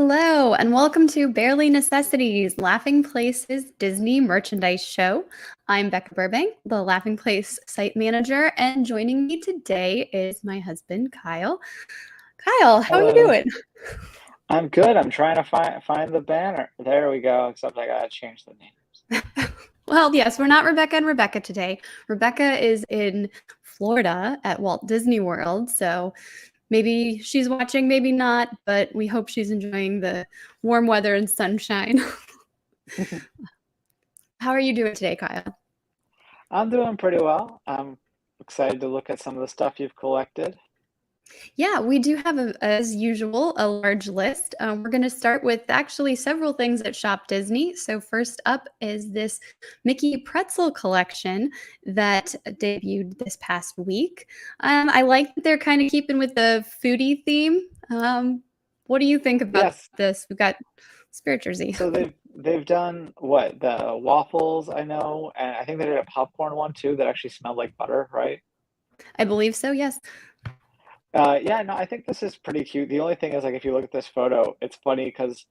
Hello, and welcome to Barely Necessities, Laughing Place's Disney merchandise show. I'm Bekah Burbank, the Laughing Place site manager, and joining me today is my husband, Kyle. Kyle, how are you Hello. doing? I'm good. I'm trying to find the banner. There we go. Except I gotta change the names. Well, yes, we're not Rebecca and Rebecca today. Rebecca is in Florida at Walt Disney World, so maybe she's watching, maybe not, but we hope she's enjoying the warm weather and sunshine. How are you doing today, Kyle? I'm doing pretty well. I'm excited to look at some of the stuff you've collected. Yeah, we do have, as usual, a large list. We're going to start with actually several things at Shop Disney. So, first up is this Mickey Pretzel collection that debuted this past week. I like that they're kind of keeping with the foodie theme. What do you think about Yes. this? We've got Spirit Jersey. So they've done what? The waffles, I know, and I think they did a popcorn one too that actually smelled like butter, right? I believe so, yes. Yeah, no, I think this is pretty cute. The only thing is, like, if you look at this photo, it's funny because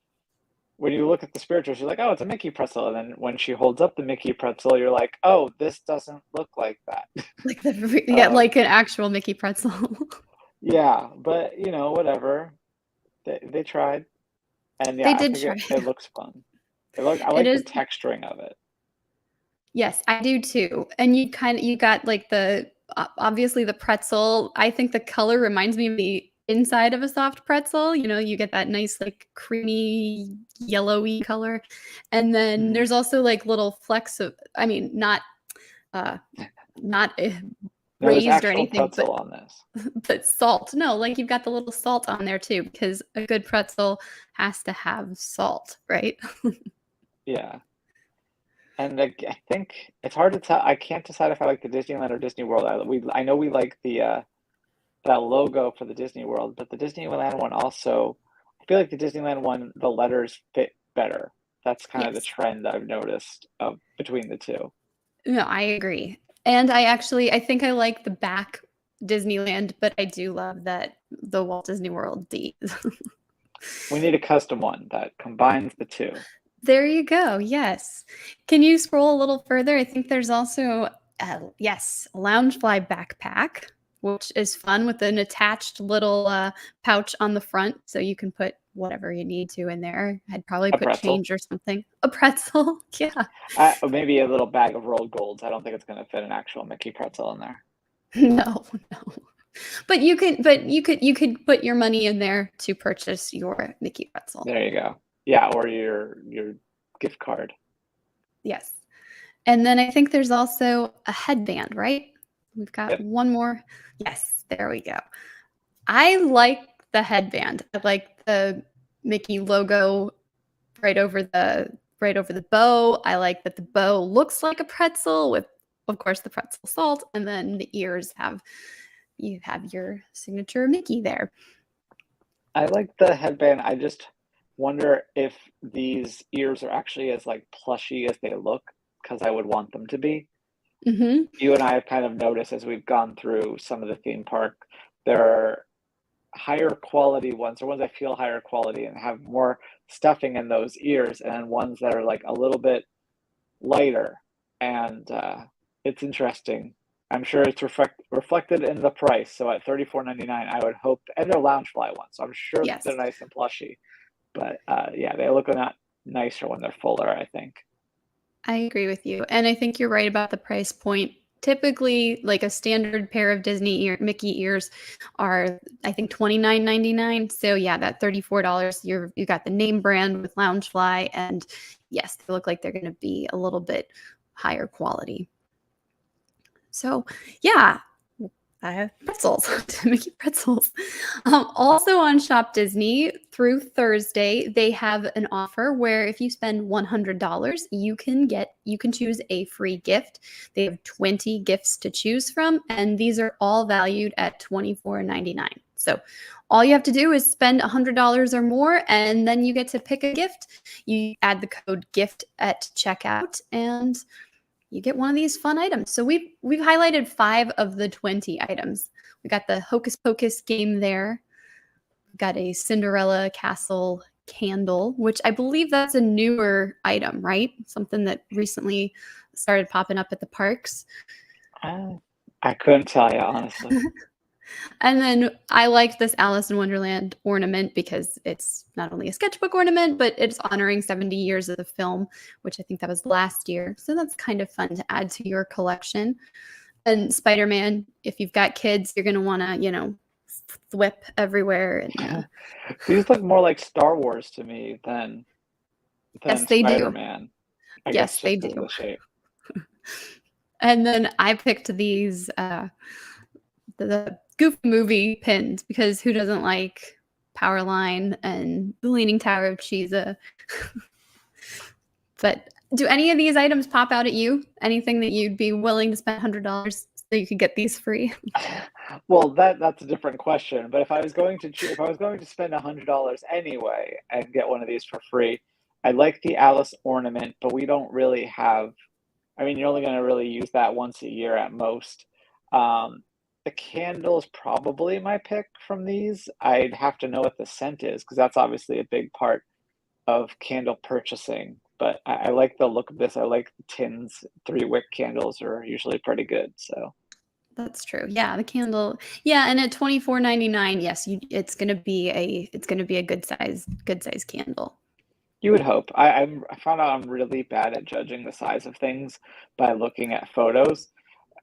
when you look at the spirituals, you're like, oh, it's a Mickey pretzel. And then when she holds up the Mickey pretzel, you're like, oh, this doesn't look like that. Like the yeah, Um, like an actual Mickey pretzel. yeah, but whatever. They tried. And They yeah, I did think try. it looks fun. I It like the is. texturing of it. Yes, I do too. And you got like the obviously the pretzel. I think the color reminds me of the inside of a soft pretzel. You know, you get that nice like creamy yellowy color. And then Mhm. there's also like little flecks of uh not No, there's raised or actual anything, pretzel on this. but salt. No, like you've got the little salt on there too because a good pretzel has to have salt, right? Yeah. And like, I think it's hard to tell. I can't decide if I like the Disneyland or Disney World. I know we like the that logo for the Disney World, but the Disneyland one also, I feel like the Disneyland one, the letters fit better. That's kind of the Yes. trend I've noticed of between the two. No, I agree. And I think I like the back Disneyland, but I do love that the Walt Disney World D. We need a custom one that combines the two. There you go. Yes. Can you scroll a little further? I think there's also yes, a Loungefly backpack, which is fun with an attached little pouch on the front, so you can put whatever you need to in there. I'd probably A put pretzel. change or something. A pretzel. Yeah. Or maybe a little bag of rolled golds. I don't think it's going to fit an actual Mickey pretzel in there. No, no. But you could put your money in there to purchase your Mickey pretzel. There you go. Yeah, or your gift card. Yes. And then I think there's also a headband, right? We've got Yep. one more. Yes, there we go. I like the headband. I like the Mickey logo right over the bow. I like that the bow looks like a pretzel with, of course, the pretzel salt, and then the ears have your signature Mickey there. I like the headband. I just wonder if these ears are actually as like plushy as they look, because I would want them to be. Hmm. You and I have kind of noticed as we've gone through some of the theme park, there are higher quality ones, or ones that feel higher quality and have more stuffing in those ears, and ones that are like a little bit lighter. And it's interesting. I'm sure it's reflected in the price. So at $34.99, I would hope, and they're Loungefly ones, so I'm sure that they're Yes. nice and plushy. But yeah, they look a lot nicer when they're fuller, I think. I agree with you. And I think you're right about the price point. Typically, like a standard pair of Mickey ears are, I think, $29.99. So yeah, that $34, you got the name brand with Loungefly, and yes, they look like they're going to be a little bit higher quality. So yeah, I have pretzels, Mickey pretzels. Also on Shop Disney through Thursday, they have an offer where if you spend $100, you can choose a free gift. They have 20 gifts to choose from, and these are all valued at $24.99. So all you have to do is spend $100 or more, and then you get to pick a gift. You add the code GIFT at checkout, and you get one of these fun items. So we've highlighted 5 of the 20 items. We got the Hocus Pocus game there. We've got a Cinderella Castle candle, which I believe that's a newer item, right? Something that recently started popping up at the parks. I couldn't tell you, honestly. And then I liked this Alice in Wonderland ornament because it's not only a sketchbook ornament, but it's honoring 70 years of the film, which I think that was last year. So that's kind of fun to add to your collection. And Spider-Man, if you've got kids, you're going to want to, thwip everywhere. And These look more like Star Wars to me than yes, they do. Spider-Man. I guess Yes, they just because of do. the shape. And then I picked these the Goofy movie pins because who doesn't like Powerline and the Leaning Tower of Cheesa? But do any of these items pop out at you? Anything that you'd be willing to spend $100 so you could get these free? Well, that's a different question. But if I was going to if I was going to spend $100 anyway and get one of these for free, I like the Alice ornament, but we don't really have. I mean, you're only going to really use that once a year at most. The candle is probably my pick from these. I'd have to know what the scent is because that's obviously a big part of candle purchasing. But I like the look of this. I like the tins. 3-wick candles are usually pretty good. So That's true. Yeah, the candle. Yeah, and at $24.99, yes, it's gonna be a good size candle. you would hope. I found out I'm really bad at judging the size of things by looking at photos.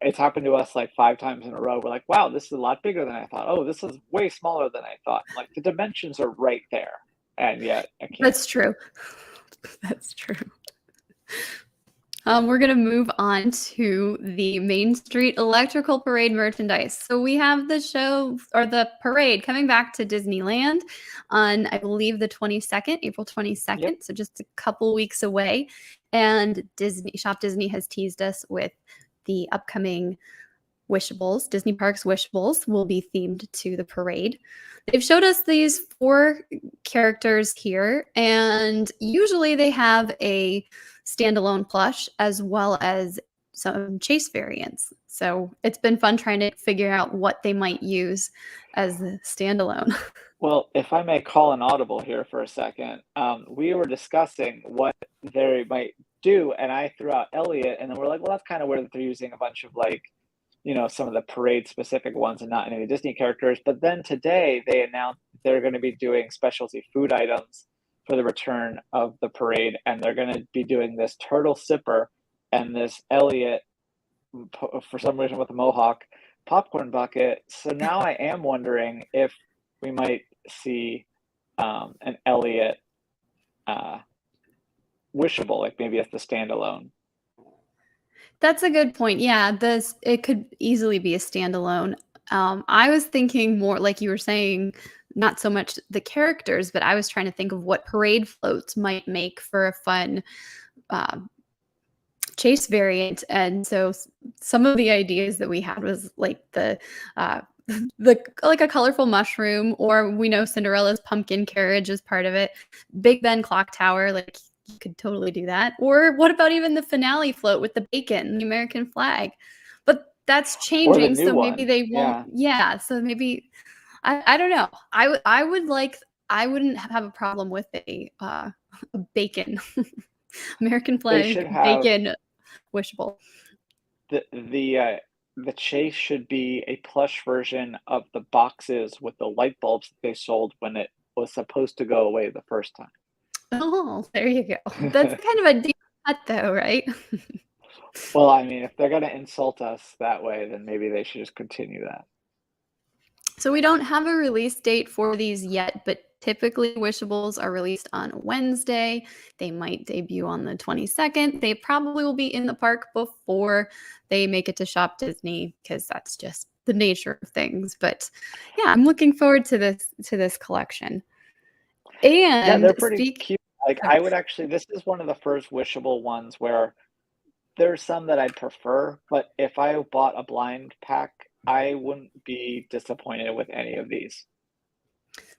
It's happened to us like 5 times in a row. We're like, wow, this is a lot bigger than I thought. Oh, this is way smaller than I thought. Like the dimensions are right there, and yet I can't. That's true. That's true. We're going to move on to the Main Street Electrical Parade merchandise. So we have the show or the parade coming back to Disneyland on, I believe, the 22nd, April 22nd. Yep. So just a couple weeks away. And Shop Disney has teased us with the upcoming Wishables. Disney Parks Wishables will be themed to the parade. They've showed us these 4 characters here, and usually they have a standalone plush as well as some chase variants. So it's been fun trying to figure out what they might use as the standalone. Well, if I may call an audible here for a second, we were discussing what they might do, and I threw out Elliot, and then we're like, well, that's kind of weird that they're using a bunch of like, some of the parade specific ones and not any of the Disney characters. But then today they announced they're going to be doing specialty food items for the return of the parade, and they're going to be doing this turtle sipper and this Elliot, for some reason with a mohawk, popcorn bucket. So now I am wondering if we might see an Elliot wishable, like maybe it's the standalone. That's a good point. Yeah, it could easily be a standalone. I was thinking more like you were saying, not so much the characters, but I was trying to think of what parade floats might make for a fun chase variant. And so some of the ideas that we had was like the like a colorful mushroom, or we know Cinderella's pumpkin carriage is part of it. Big Ben clock tower, like you could totally do that. Or what about even the finale float with the bacon, the American flag? But that's changing, so maybe they won't. Yeah, so maybe I don't know. I wouldn't have a problem with a bacon American flag bacon wishable. The chase should be a plush version of the boxes with the light bulbs that they sold when it was supposed to go away the first time. Oh, there you go. That's kind of a deep cut though, right? Well, I mean, if they're going to insult us that way, then maybe they should just continue that. So we don't have a release date for these yet, but typically Wishables are released on Wednesday. They might debut on the 22nd. They probably will be in the park before they make it to Shop Disney because that's just the nature of things. But yeah, I'm looking forward to this collection. And yeah, they're pretty cute. Like I would actually, this is one of the first wishable ones where there's some that I'd prefer, but if I bought a blind pack, I wouldn't be disappointed with any of these.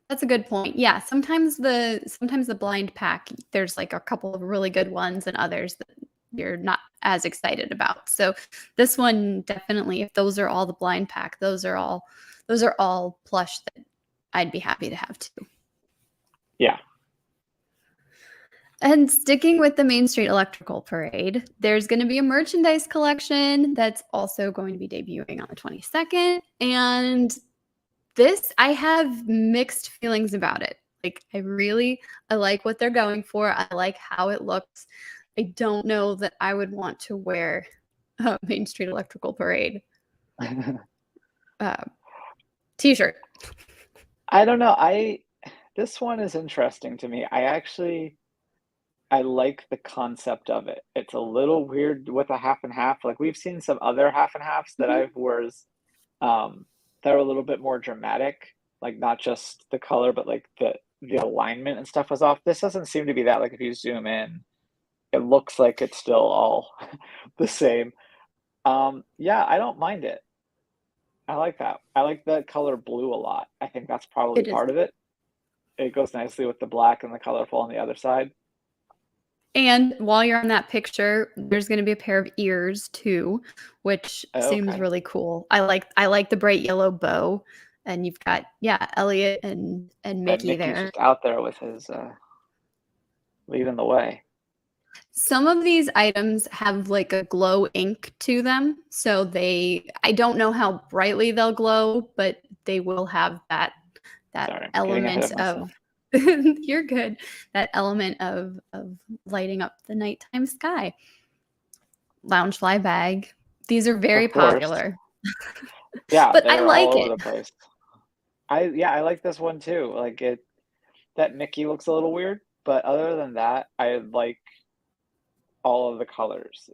That's a good point. Yeah, sometimes the blind pack, there's like a couple of really good ones and others that you're not as excited about. So this one definitely, if those are all the blind pack, those are all plush that I'd be happy to have too. Yeah. And sticking with the Main Street Electrical Parade, there's going to be a merchandise collection that's also going to be debuting on the 22nd. And this, I have mixed feelings about it. Like, I like what they're going for. I like how it looks. I don't know that I would want to wear a Main Street Electrical Parade t-shirt. I don't know. This one is interesting to me. I like the concept of it. It's a little weird with a half and half. Like we've seen some other half and halves that Mhm. I've was that are a little bit more dramatic, like not just the color, but like the alignment and stuff was off. This doesn't seem to be that. Like if you zoom in, it looks like it's still all the same. Yeah, I don't mind it. I like that. I like the color blue a lot. I think that's probably It is. part of it. It goes nicely with the black and the colorful on the other side. And while you're on that picture, there's going to be a pair of ears too, which Oh, seems okay. really cool. I like the bright yellow bow, and you've got Elliot and And Mickey Mickey's there. just out there with his leading the way. Some of these items have like a glow ink to them, so I don't know how brightly they'll glow, but they will have that Sorry, I'm getting ahead element of myself. of you're good. That element of lighting up the nighttime sky. Loungefly bag. These are very Of course. popular. Yeah, But I they're all like over it. the place. I like this one too. Like it that Mickey looks a little weird, but other than that, I like all of the colors.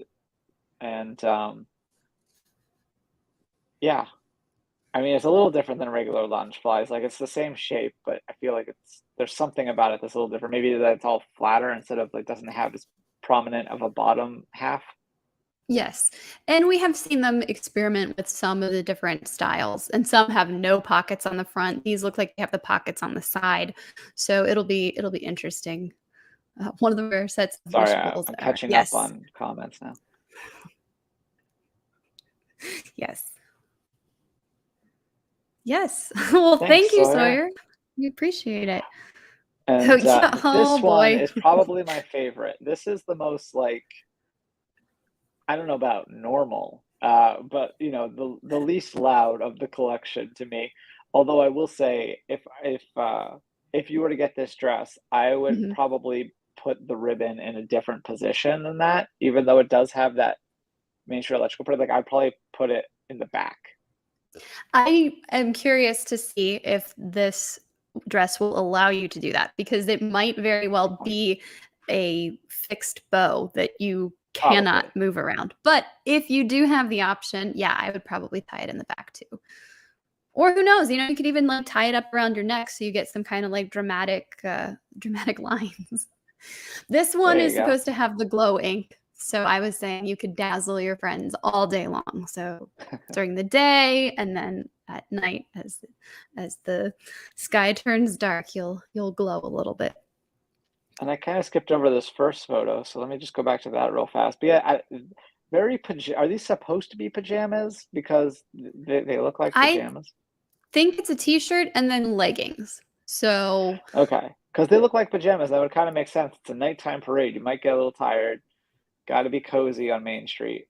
And yeah, I mean it's a little different than regular lunch flies. Like it's the same shape, but I feel like there's something about it that's a little different. Maybe that it's all flatter instead of like doesn't have as prominent of a bottom half. Yes. And we have seen them experiment with some of the different styles, and some have no pockets on the front. These look like they have the pockets on the side. So it'll be interesting. One of the rare sets of Sorry, wishables I'm are catching up yes. on comments now. Yes. Yes. Well, Thanks, thank you, Sawyer. Sawyer. We appreciate it. Oh, And yeah. this Oh one boy. is probably my favorite. This is the most like I don't know about normal, but you know the least loud of the collection to me. Although I will say, if you were to get this dress, I would Mhm. probably put the ribbon in a different position than that. Even though it does have that Main Street electrical print, like I'd probably put it in the back. I am curious to see if this dress will allow you to do that, because it might very Good well point. be a fixed bow that you cannot Probably. move around. But if you do have the option, yeah, I would probably tie it in the back too. Or who knows, you could even like tie it up around your neck so you get some kind of like dramatic lines. This one There is you go. supposed to have the glow ink. So I was saying you could dazzle your friends all day long. So during the day and then at night as the sky turns dark, you'll glow a little bit. And I kind of skipped over this first photo, so let me just go back to that real fast. But yeah, are these supposed to be pajamas? Because they look like I pajamas. think it's a t-shirt and then leggings. So, Okay, because they look like pajamas. That would kind of make sense. It's a nighttime parade. You might get a little tired. Got to be cozy on Main Street.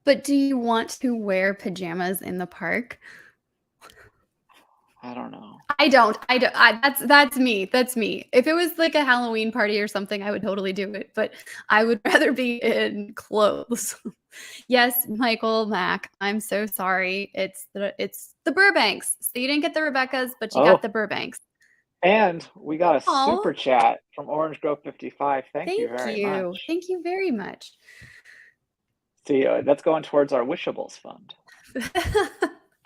but do you want to wear pajamas in the park? I don't know. I don't. I don't. That's me. That's me. If it was like a Halloween party or something, I would totally do it. But I would rather be in clothes. Yes, Michael Mack. I'm so sorry. It's the Burbanks. So you didn't get the Rebeccas, but you got Oh, the Burbanks. and we got a super Oh, chat from Orange Grove 55. Thank you thank very you. much. Thank you very much. See, that's going towards our Wishables fund.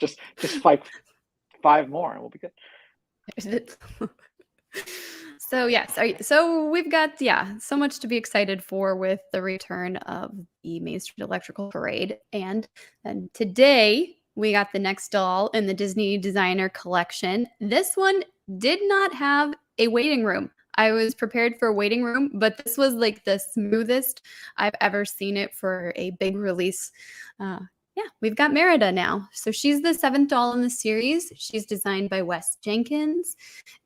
Just like five more, and we'll be good. So yes, so we've got so much to be excited for with the return of the Main Street Electrical Parade, and today we got the next doll in the Disney Designer Collection. This one did not have a waiting room. I was prepared for a waiting room, but this was like the smoothest I've ever seen it for a big release. Uh, yeah, we've got Merida now. So she's the 7th doll in the series. She's designed by Wes Jenkins,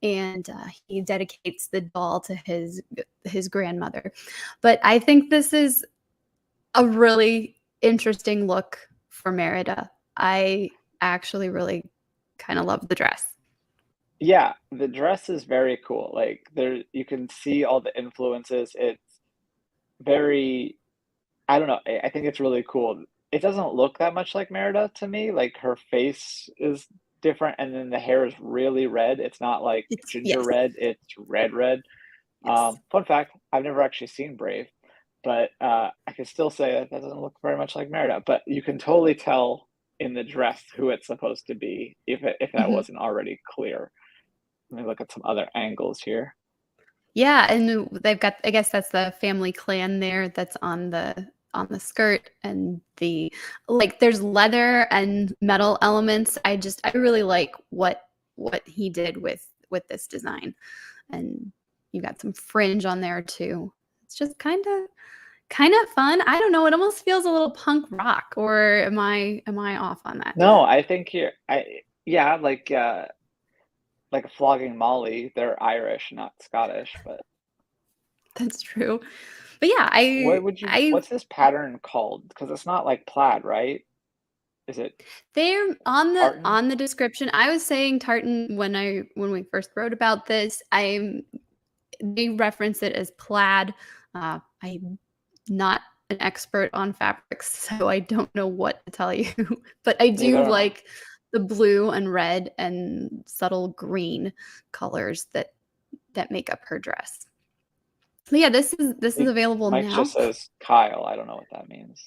and he dedicates the doll to his grandmother. But I think this is a really interesting look for Merida. I actually really kind of love the dress. Yeah, the dress is very cool. Like there, you can see all the influences. It's very, I don't know. I think it's really cool. It doesn't look that much like Merida to me. Like her face is different, and then the hair is really red. It's not like It's ginger yes, red. It's red red. yes. Fun fact: I've never actually seen Brave, but I can still say that that doesn't look very much like Merida. But you can totally tell in the dress who it's supposed to be, if that Mhm. wasn't already clear. Let me look at some other angles here. Yeah, and they've got, I guess that's the family clan there that's on the skirt, and the like there's leather and metal elements. I really like what he did with this design. And you got some fringe on there too. It's just kind of fun. I don't know, it almost feels a little punk rock, or am I off on that? No, I think you're. Yeah, like a flogging Molly. They're Irish, not Scottish. But That's true. But yeah, what would you? I What's this pattern called? Because it's not like plaid, right? Is it they're tartan? on the description. I was saying tartan when we first wrote about this. They reference it as plaid. I'm not an expert on fabrics, so I don't know what to tell you. But I do Neither am I. like the blue and red and subtle green colors that make up her dress. So yeah, this is Think available Mike just now. says Kyle. I don't know what that means.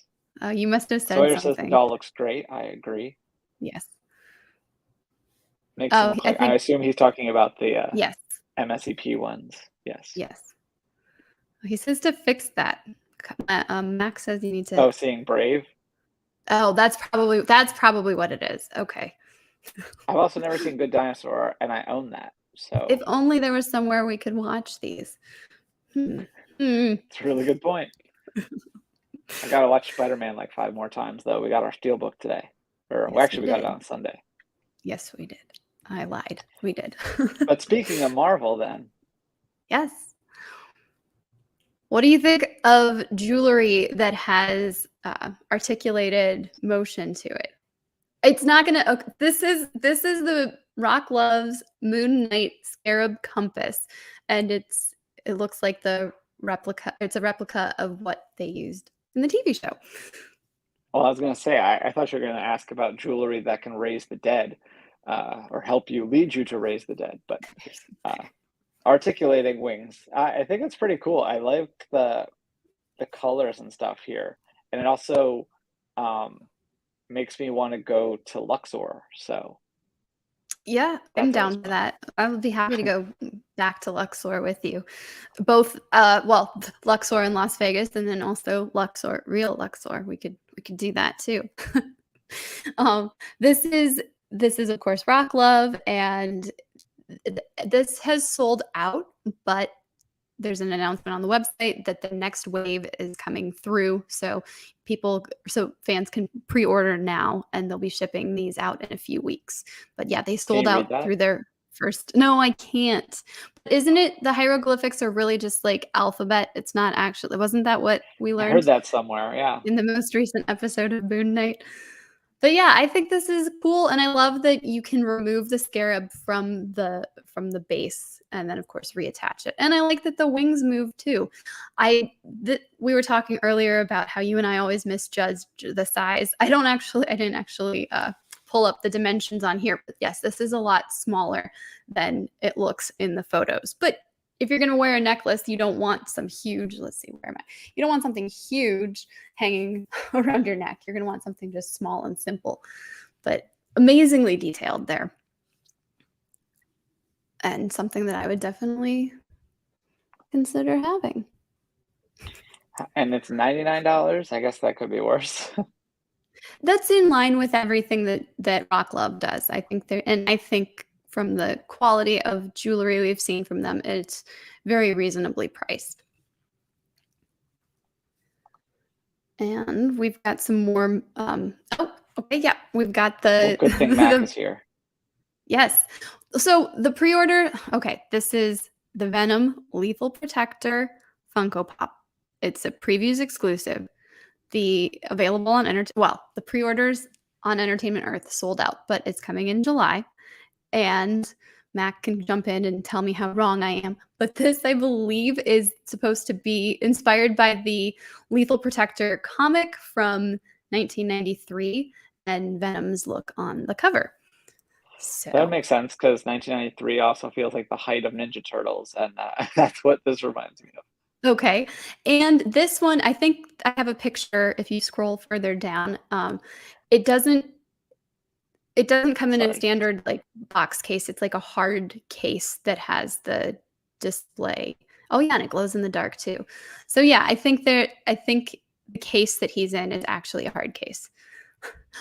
You must have said Sawyer says the something. doll looks great. I agree. Yes. Makes Oh, him I click. I think assume he's talking about the yes, MSEP ones. Yes. yes. He says to fix that. Max says you need to. Oh, seeing Brave. Oh, that's probably what it is. Okay. I've also never seen Good Dinosaur, and I own that. If So only there was somewhere we could watch these. Hmm. Hmm. it's a really good point. I gotta watch Spider-Man like 5 more times though. We got our steelbook today. Or well, Yes, we actually we got it did. on Sunday. Yes, we did. I lied. We did. But speaking of Marvel then, Yes. What do you think of jewelry that has articulated motion to it? It's not gonna. Okay, this is the Rock Love's Moon Knight Scarab Compass, and it looks like the replica. It's a replica of what they used in the TV show. well, I was gonna say, I thought you were gonna ask about jewelry that can raise the dead, or help you lead you to raise the dead, but uh, articulating wings. I think it's pretty cool. I like the colors and stuff here, and it also um, makes me want to go to Luxor. So Yeah, I'm that's always down for fun. that. I would be happy to go back to Luxor with you. Both, well, Luxor in Las Vegas, and then also Luxor, real Luxor. We could do that too. um, this is this is of course Rock Love, and this has sold out, but there's an announcement on the website that the next wave is coming through. So fans can pre-order now, and they'll be shipping these out in a few weeks. But yeah, they Can sold you read out that? through their first. No, I can't. But isn't it the hieroglyphics are really just like alphabet? It's not actually. Wasn't that what we I heard learned that somewhere. Yeah. in the most recent episode of Moon Knight? But yeah, I think this is cool, and I love that you can remove the scarab from the base, and then of course reattach it. And I like that the wings move too. We were talking earlier about how you and I always misjudge the size. I didn't actually pull up the dimensions on here, but yes, this is a lot smaller than it looks in the photos. But if you're gonna wear a necklace, you don't want some huge. Let's see, where am I? You don't want something huge hanging around your neck. You're going to want something just small and simple, but amazingly detailed there. And something that I would definitely consider having. And it's $99. I guess that could be worse. That's in line with everything that Rock Love does. I think from the quality of jewelry we've seen from them, it's very reasonably priced. And we've got some more. Oh, okay, yeah, we've got Well, the good thing Mac is here. Yes. So the pre-order. Okay, this is the Venom Lethal Protector Funko Pop. It's a previews exclusive. The available on the pre-orders on Entertainment Earth sold out, but it's coming in July. And Mac can jump in and tell me how wrong I am. But this, I believe, is supposed to be inspired by the Lethal Protector comic from 1993 and Venom's look on the cover. So That makes sense because 1993 also feels like the height of Ninja Turtles, and that's what this reminds me of. okay. And this one, I think I have a picture. If you scroll further down, it doesn't come in a Sorry. standard like box case. It's like a hard case that has the display. Oh yeah, and it glows in the dark too. So yeah, I think the case that he's in is actually a hard case.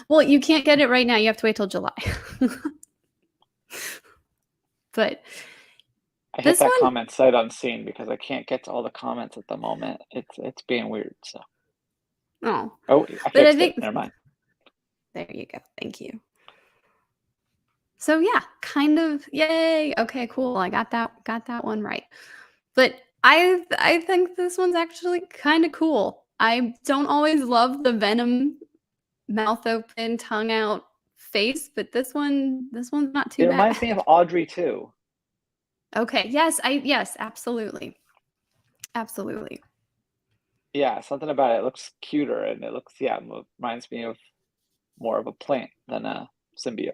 Well, you can't get it right now. You have to wait till July. But I hit this that one, comment sight unseen because I can't get to all the comments at the moment. It's being weird. So oh, I but I fixed think it. Never mind. there you go. Thank you. So yeah, kind of yay. Okay, cool. I got that one right. But I think this one's actually kind of cool. I don't always love the Venom mouth open, tongue out face, but this one's not too It bad. reminds me of Audrey too. Okay, yes, absolutely. Absolutely. Yeah, something about it looks cuter, and it looks reminds me of more of a plant than a symbiote.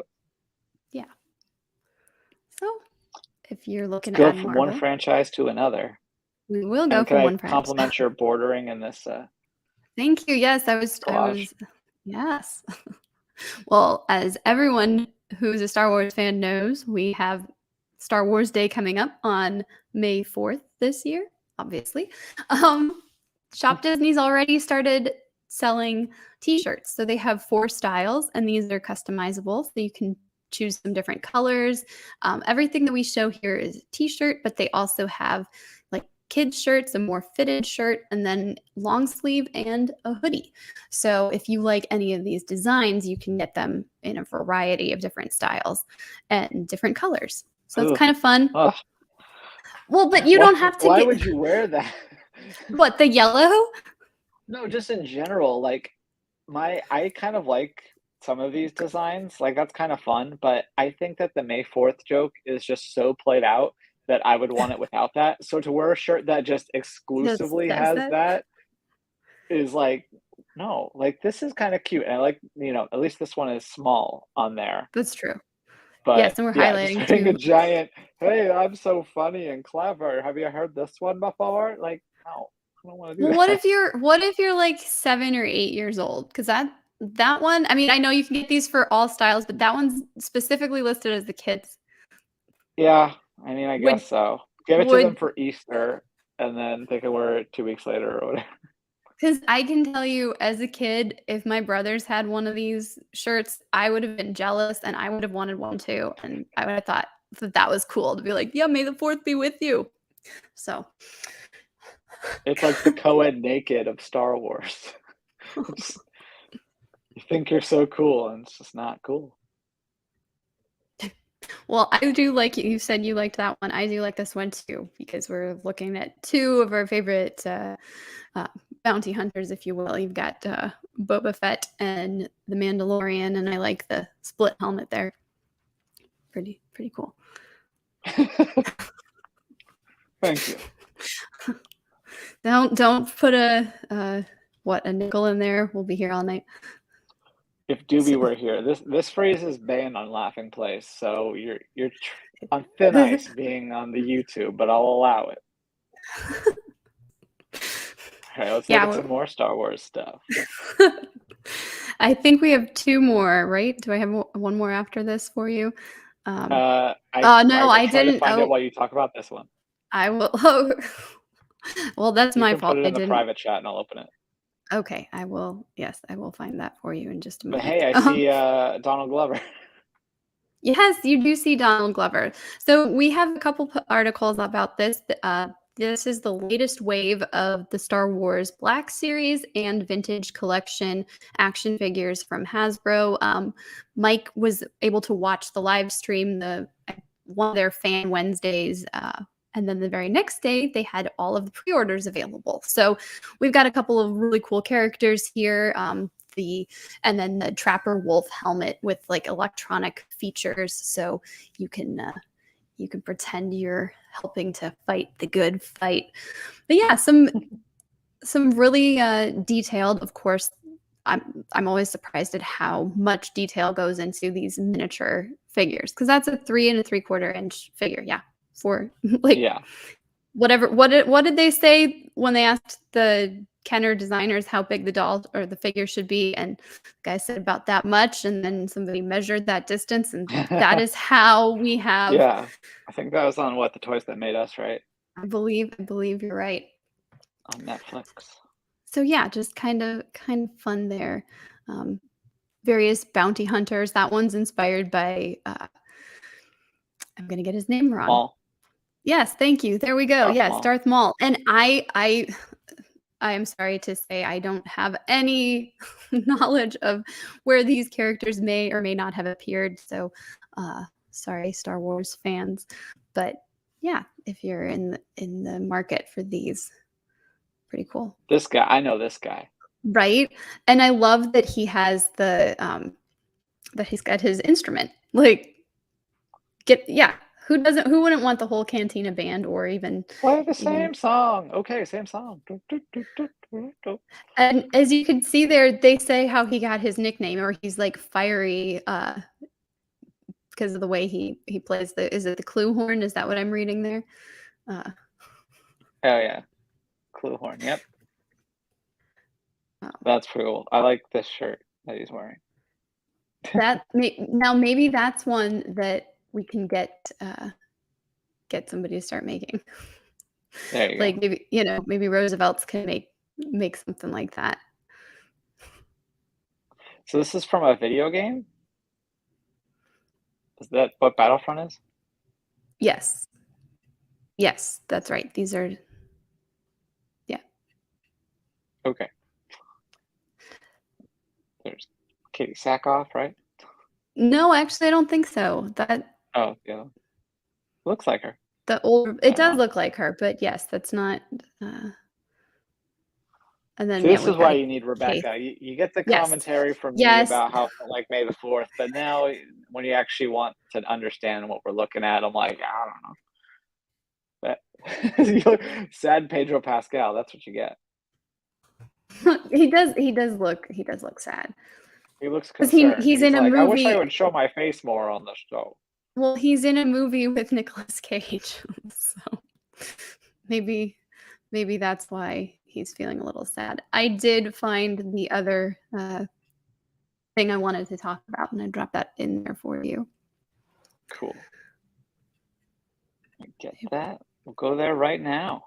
Yeah. So, if you're looking to Go add from one Marvel, franchise to another. we will go And can from I one franchise. compliment your bordering in this Thank you. Yes, I collage? was yes. Well, as everyone who's a Star Wars fan knows, we have Star Wars Day coming up on May 4th this year, obviously. Shop Disney's already started selling t-shirts. So they have 4 styles, and these are customizable. So you can choose some different colors. Everything that we show here is a t-shirt, but they also have like kids shirts, a more fitted shirt, and then long sleeve and a hoodie. So if you like any of these designs, you can get them in a variety of different styles and different colors. So it's kind of fun. Ugh. Well, but you don't have to Why get would you wear that? what, the yellow? No, just in general, like I kind of like some of these designs. Like that's kind of fun, but I think that the May 4th joke is just so played out that I would want it without that. So to wear a shirt that just exclusively Does has that is like no, like this is kind of cute. And I like, at least this one is small on there. That's true. But Yes, and we're yeah, just highlighting wearing a too. giant, hey, I'm so funny and clever. Have you heard this one before? Like, no, I don't want to do Well, that. what if you're like 7 or 8 years old? Because that one, I mean, I know you can get these for all styles, but that one's specifically listed as the kids. Yeah, I mean, I Would guess so. Give it to them would for Easter, and then they can wear it 2 weeks later or whatever. because I can tell you as a kid, if my brothers had one of these shirts, I would have been jealous and I would have wanted one too. And I would have thought that was cool to be like, yeah, may the 4th be with you. So It's like the co-ed naked of Star Wars. You think you're so cool, and it's just not cool. well, I do like you said you liked that one. I do like this one too, because we're looking at 2 of our favorite bounty hunters, if you will. You've got Boba Fett and the Mandalorian, and I like the split helmet there. Pretty cool. Thank you. Don't put a nickel in there. We'll be here all night. If Doobie were here, this phrase is banned on Laughing Place, so you're on thin ice being on the YouTube, but I'll allow it. All right, let's look at some more Star Wars stuff. I think we have 2 more, right? Do I have one more after this for you? No, I didn't. To find it while you talk about this one. I will. Oh. Well, that's my fault. Put it in the private chat, and I'll open it. Okay, I will. Yes, I will find that for you in just a But moment. hey, I see Donald Glover. Yes, you do see Donald Glover. So we have a couple articles about this. This is the latest wave of the Star Wars Black Series and Vintage Collection action figures from Hasbro. Mike was able to watch the live stream, one of their Fan Wednesdays, and then the very next day, they had all of the pre-orders available. So we've got a couple of really cool characters here. And then the Trapper Wolf helmet with like electronic features, so you can pretend you're helping to fight the good fight. But yeah, some really detailed. Of course, I'm always surprised at how much detail goes into these miniature figures, because that's a 3 3/4 inch figure. Yeah, for like Yeah. whatever. What did they say when they asked the Kenner designers how big the doll or the figure should be? And the guy said about that much, and then somebody measured that distance, and that is how we have. Yeah. I think that was on what, The Toys That Made Us, right? I believe you're right. On Netflix. So yeah, just kind of fun there. Various bounty hunters. That one's inspired by I'm gonna get his name wrong. Maul. Yes, thank you. There we go. Darth Yes, Maul. Darth Maul. And I am sorry to say I don't have any knowledge of where these characters may or may not have appeared. So sorry, Star Wars fans. But yeah, if you're in the market for these, pretty cool. This guy, I know this guy. Right? And I love that he has that he's got his instrument. Like, who wouldn't want the whole Cantina band, or even Play the same song. Okay, same song. And as you can see there, they say how he got his nickname, or he's like fiery because of the way he plays is it the clue horn? Is that what I'm reading there? Oh yeah. Clue horn, yep. Oh. That's pretty cool. I like this shirt that he's wearing. Now maybe that's one that we can get somebody to start making. There you like go. maybe maybe Roosevelt's can make something like that. So this is from a video game? Is that what Battlefront is? Yes. Yes, that's right. These are Okay. There's Katie Sackhoff, right? No, actually I don't think so. Oh yeah. Looks like her. It does look like her, but yes, that's not and then See, this we've is why got you need Rebecca. You get the Yes. commentary from me Yes. about how like May the 4th, but now when you actually want to understand what we're looking at, I'm like, I don't know. But sad Pedro Pascal, that's what you get. he does look sad. He looks 'Cause concerned. he's in a like, I wish I movie. would show my face more on the show. Well, he's in a movie with Nicolas Cage, so maybe that's why he's feeling a little sad. I did find the other thing I wanted to talk about, and I dropped that in there for you. Cool. Get that. We'll go there right now.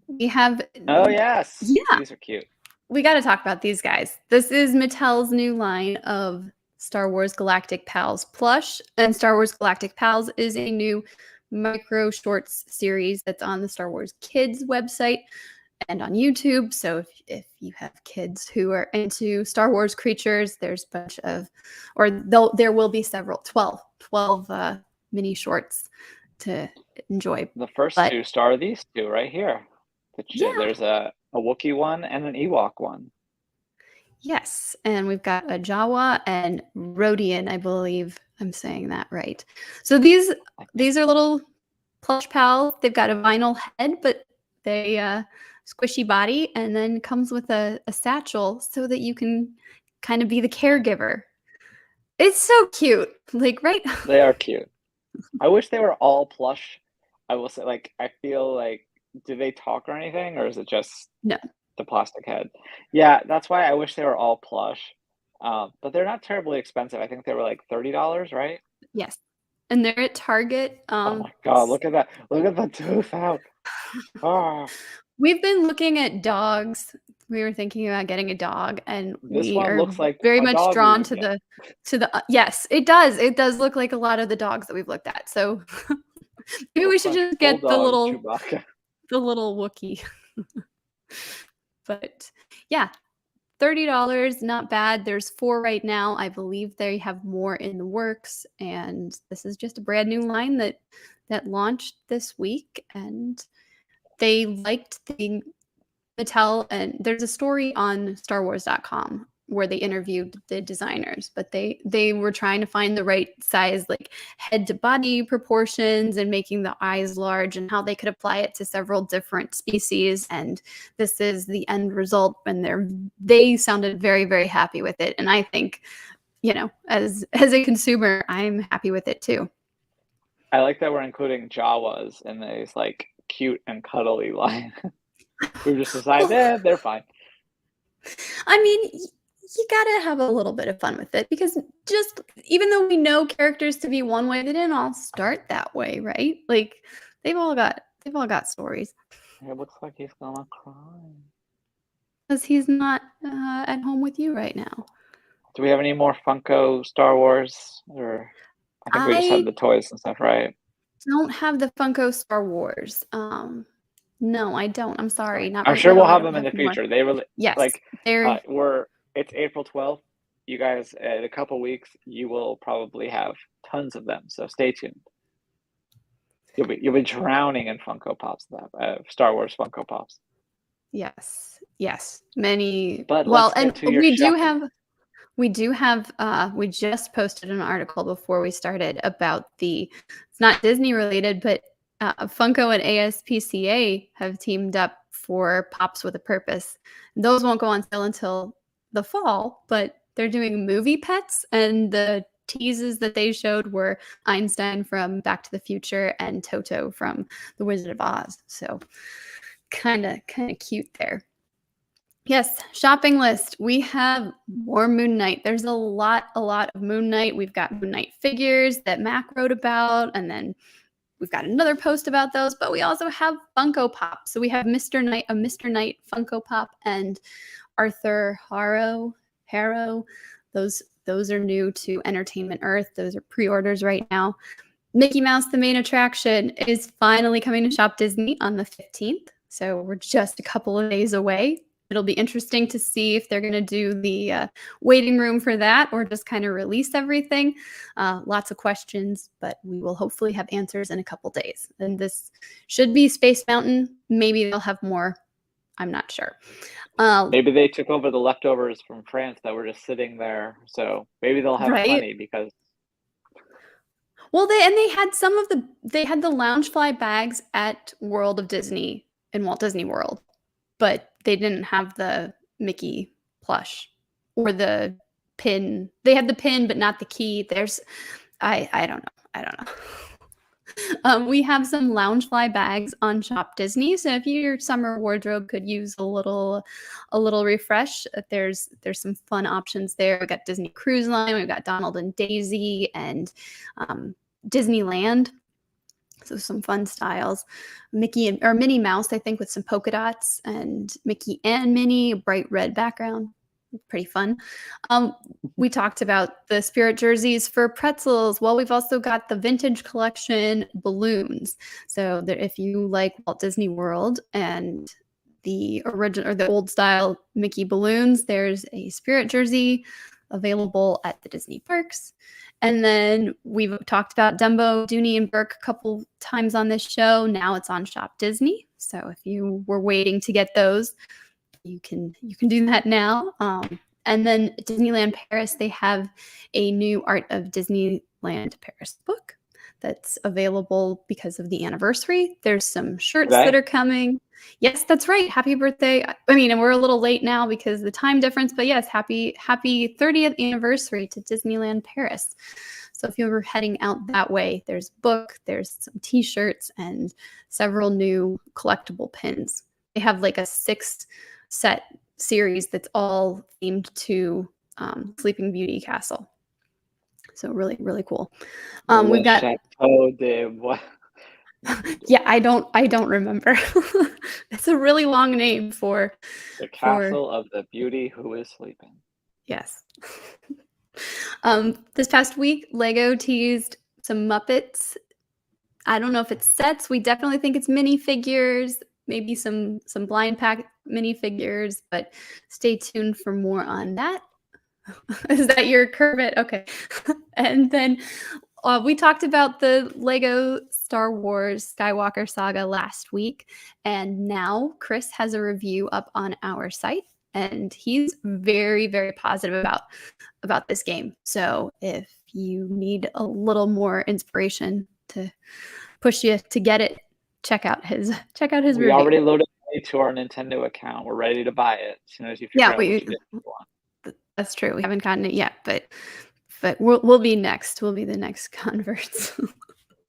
We have Oh yes. Yeah. These are cute. We got to talk about these guys. This is Mattel's new line of Star Wars Galactic Pals plush, and Star Wars Galactic Pals is a new micro shorts series that's on the Star Wars Kids website and on YouTube. So if you have kids who are into Star Wars creatures, there's a bunch of, or there will be several, 12 mini shorts to enjoy. The first two star these two right here. There's a Wookiee one and an Ewok one. Yes, and we've got a Jawa and Rodian, I believe I'm saying that right. So these are little plush pals. They've got a vinyl head, but they squishy body, and then comes with a satchel so that you can kind of be the caregiver. It's so cute. Like, right? They are cute. I wish they were all plush. I will say, like, I feel like, do they talk or anything, or is it just No. the plastic head? Yeah, that's why I wish they were all plush. But they're not terribly expensive. I think they were like $30, right? Yes. And they're at Target. Oh my god, look at that. Look at the tooth out. Oh. We've been looking at dogs. We were thinking about getting a dog, and this one looks like very a much dog drawn to the yes, it does. It does look like a lot of the dogs that we've looked at. So Maybe we should just get the Bulldog little Chewbacca. Wookiee. But yeah, $30, not bad. There's 4 right now. I believe they have more in the works, and this is just a brand new line that launched this week, and they liked the Mattel, and there's a story on StarWars.com where they interviewed the designers, but they were trying to find the right size, like head to body proportions, and making the eyes large, and how they could apply it to several different species. And this is the end result, and they sounded very, very happy with it. And I think, as a consumer, I'm happy with it too. I like that we're including Jawas in these like cute and cuddly line. We've just decided they're fine. I mean, you gotta have a little bit of fun with it, because just even though we know characters to be one way, they didn't all start that way, right? Like they've all got stories. It looks like he's gonna cry. Because he's not at home with you right now. Do we have any more Funko Star Wars? Or I think we just had the toys and stuff, right? Don't have the Funko Star Wars. No, I don't. I'm sorry. Not I'm right sure now. we'll I have don't them in the more. future. They really Yes, like they're it's April 12th. You guys, in a couple weeks, you will probably have tons of them. So stay tuned. You'll be drowning in Funko Pops, Star Wars Funko Pops. Yes, many. But well, let's get and to your we shopping. do have. We just posted an article before we started about it's not Disney related, but Funko and ASPCA have teamed up for Pops with a Purpose. Those won't go on sale until the fall, but they're doing movie pets, and the teases that they showed were Einstein from Back to the Future and Toto from The Wizard of Oz. So kind of cute there. Yes, shopping list. We have more Moon Knight. There's a lot of Moon Knight. We've got Moon Knight figures that Mac wrote about, and then we've got another post about those, but we also have Funko Pop. So we have a Mr. Knight Funko Pop, and Arthur Harrow. Those are new to Entertainment Earth. Those are pre-orders right now. Mickey Mouse, the main attraction, is finally coming to Shop Disney on the 15th. So we're just a couple of days away. It'll be interesting to see if they're going to do the waiting room for that, or just kind of release everything. Lots of questions, but we will hopefully have answers in a couple days. And this should be Space Mountain. Maybe they'll have more. I'm not sure. Maybe they took over the leftovers from France that were just sitting there. So maybe they'll have plenty because. Well, they had they had the Loungefly bags at World of Disney in Walt Disney World, but they didn't have the Mickey plush or the pin. They had the pin, but not the key. I don't know. We have some Loungefly bags on Shop Disney, so if your summer wardrobe could use a little refresh, there's some fun options there. We've got Disney Cruise Line, we've got Donald and Daisy, and Disneyland. So some fun styles. Minnie Mouse, I think, with some polka dots, and Mickey and Minnie, a bright red background. Pretty fun. We talked about the Spirit jerseys for Pretzels. Well, we've also got the vintage collection balloons. So if you like Walt Disney World and the original or the old style Mickey balloons, there's a Spirit jersey available at the Disney parks. And then we've talked about Dumbo, Dooney, and Burke a couple times on this show. Now it's on Shop Disney. So if you were waiting to get those, you can do that now. And then Disneyland Paris, they have a new Art of Disneyland Paris book that's available because of the anniversary. There's some shirts that are coming. Yes, that's right. Happy birthday. I mean, and we're a little late now because of the time difference, but yes, happy 30th anniversary to Disneyland Paris. So if you were heading out that way, there's a book, there's some t-shirts, and several new collectible pins. They have like a 6-set series that's all themed to Sleeping Beauty Castle. So really, really cool. We've got Chateau de what? Yeah, I don't remember. It's a really long name for the Castle of the Beauty Who is Sleeping. Yes. This past week, Lego teased some Muppets I don't know if it's sets. We definitely think it's minifigures, maybe some blind pack minifigures, but stay tuned for more on that. Is that your Kermit? Okay. And then we talked about the Lego Star Wars Skywalker Saga last week, and now Chris has a review up on our site, and he's very, very positive about this game. So if you need a little more inspiration to push you to get it, check out his We review. already loaded it to our Nintendo account. We're ready to buy it as soon as you figure out what you did want. That's true. We haven't gotten it yet, but we'll be next. We'll be the next converts.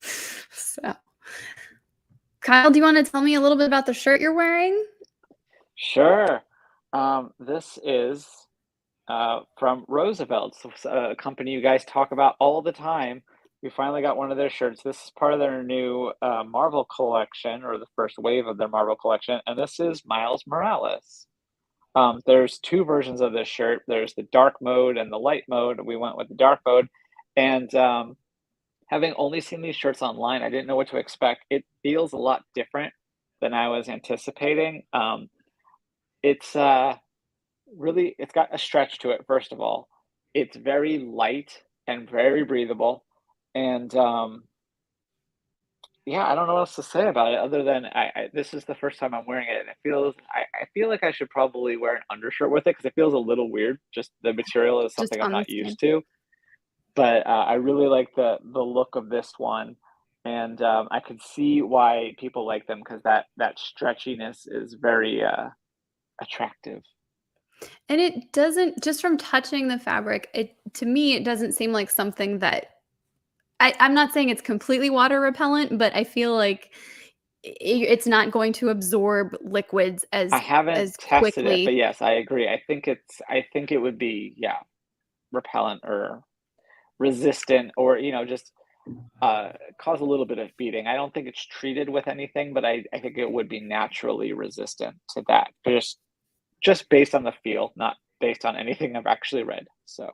So, Kyle, do you want to tell me a little bit about the shirt you're wearing? Sure. This is from Roosevelt's, a company you guys talk about all the time. We finally got one of their shirts. This is part of their new Marvel collection, or the first wave of their Marvel collection, and this is Miles Morales. There's two versions of this shirt. There's the dark mode and the light mode. We went with the dark mode, and having only seen these shirts online, I didn't know what to expect. It feels a lot different than I was anticipating. It's really, it's got a stretch to it, first of all. It's very light and very breathable. And yeah, I don't know what else to say about it other than this is the first time I'm wearing it, and I feel like I should probably wear an undershirt with it because it feels a little weird. Just the material is something I'm not used to. But I really like the look of this one, and I can see why people like them because that stretchiness is very attractive. And it doesn't, just from touching the fabric, to me, it doesn't seem like something that I'm not saying it's completely water repellent, but I feel like it's not going to absorb liquids I haven't tested it, quickly. but yes, I agree. I think it would be, yeah, repellent or resistant or, just cause a little bit of beating. I don't think it's treated with anything, but I think it would be naturally resistant to that. Just based on the feel, not based on anything I've actually read. So,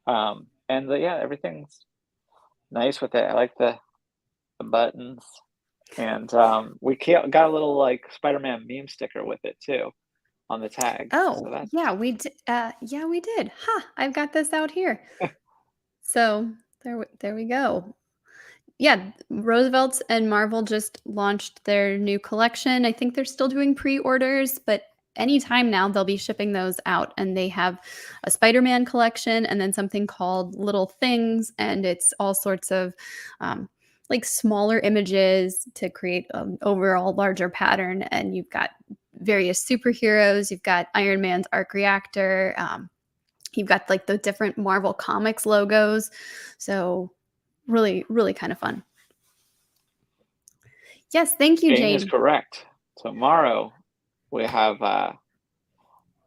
yeah, everything's nice with it. I like the buttons, and we got a little like Spider-Man meme sticker with it too on the tag. Oh, So that's yeah, we did. Yeah, we did. I've got this out here. So there we go. Yeah, Roosevelt's and Marvel just launched their new collection. I think they're still doing pre-orders, but anytime now they'll be shipping those out. And they have a Spider-Man collection and then something called Little Things, and it's all sorts of like smaller images to create an overall larger pattern. And you've got various superheroes. You've got Iron Man's arc reactor. You've got like the different Marvel Comics logos. So really, really kind of fun. Yes, thank you, Jane is Jane. correct. Tomorrow we have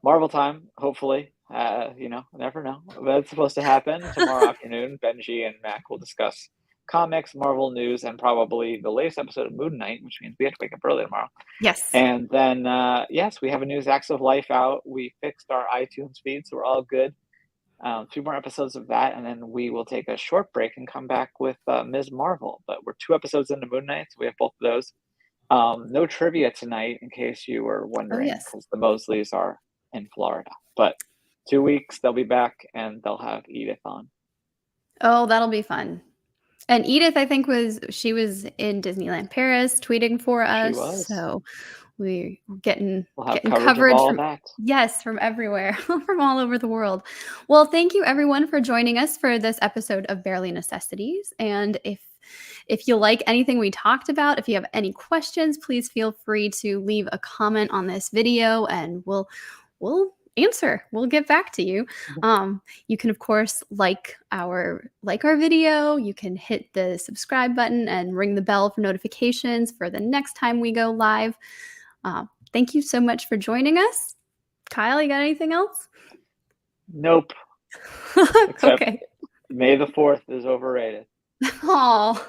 Marvel time, hopefully. Never know. That's supposed to happen tomorrow afternoon. Benji and Mac will discuss comics, Marvel news, and probably the latest episode of Moon Knight, which means we have to wake up early tomorrow. Yes. And then, yes, we have a new Zacks of Life out. We fixed our iTunes feed, so we're all good. 2 more episodes of that, and then we will take a short break and come back with Ms. Marvel. But we're 2 episodes into Moon Knight, so we have both of those. No trivia tonight, in case you were wondering, because the Mosleys are in Florida. But 2 weeks, they'll be back, and they'll have Edith on. Oh, that'll be fun. And Edith, I think she was in Disneyland Paris tweeting for us. She was. So we're getting coverage of all from that. Yes, from everywhere, from all over the world. Well, thank you everyone for joining us for this episode of Barely Necessities. And if you like anything we talked about, if you have any questions, please feel free to leave a comment on this video, and we'll answer. We'll get back to you. You can of course like our video. You can hit the subscribe button and ring the bell for notifications for the next time we go live. Thank you so much for joining us. Kyle, you got anything else? Nope. Okay. May the 4th is overrated. Oh.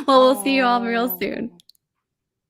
Well, we'll see you all real soon.